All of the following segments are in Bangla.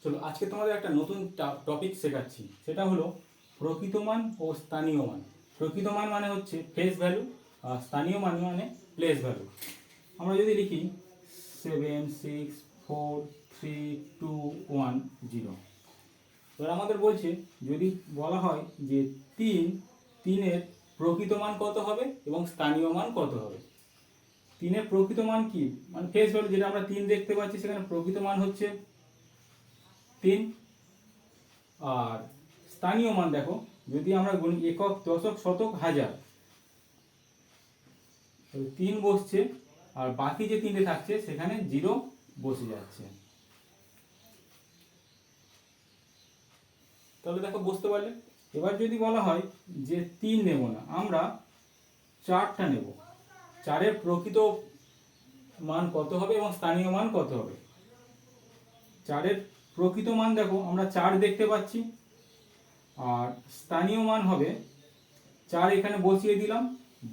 চলো আজকে তোমাদের একটা নতুন টপিক শেখাচ্ছি, সেটা হলো প্রকৃত মান ও স্থানীয় মান। প্রকৃত মান মানে হচ্ছে ফেস ভ্যালু, আর স্থানীয় মান মানে প্লেস ভ্যালু। আমরা যদি লিখি 7 6 4 3 2 1 0, এবার আমাদের বলছে যদি বলা হয় যে তিনের প্রকৃত মান কত হবে এবং স্থানীয় মান কত হবে। তিনের প্রকৃত মান কি, মানে ফেস ভ্যালু যেটা আমরা 3 দেখতে পাচ্ছি, সেখানে প্রকৃত মান হচ্ছে 3। আর স্থানীয় মান দেখো, যদি আমরা গুনি একক, দশক, শতক, হাজার, 3 বসছে আর বাকি যে 3টে থাকছে সেখানে 0 বসে যাচ্ছে। তাহলে দেখো বুঝতে পারলে। এবার যদি বলা হয় যে 3 নেব না, আমরা 4টা নেব, 4-এর প্রকৃত মান কত হবে এবং স্থানীয় মান কত হবে। 4-এর প্রকৃত মান দেখো আমরা 4 দেখতে পাচ্ছি, আর স্থানীয় মান হবে 4, এখানে বসিয়ে দিলাম,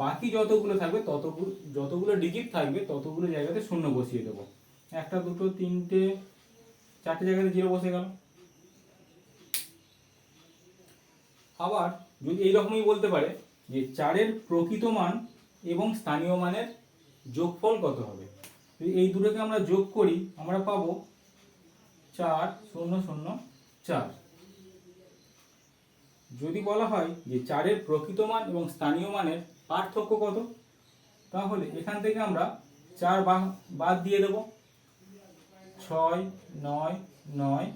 বাকি যতগুলো থাকবে যতগুলো ডিজিট থাকবে ততগুলো জায়গাতে 0 বসিয়ে দেবো। 1 2 3 4টে জায়গাতে 0 বসে গেল। আবার যদি এইরকমই বলতে পারে যে 4-এর প্রকৃত মান এবং স্থানীয় মানের যোগফল কত হবে। যদি এই দুটোকে আমরা যোগ করি আমরা পাবো 4 0 0 4। যদি বলা হয় যে 4-এর প্রকৃত মান এবং স্থানীয় মানের পার্থক্য কত, তাহলে এখান থেকে আমরা 4 বাদ দিয়ে দেব। 6 9 9,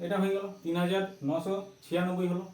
এটা হয়ে গেল 3996 হলো।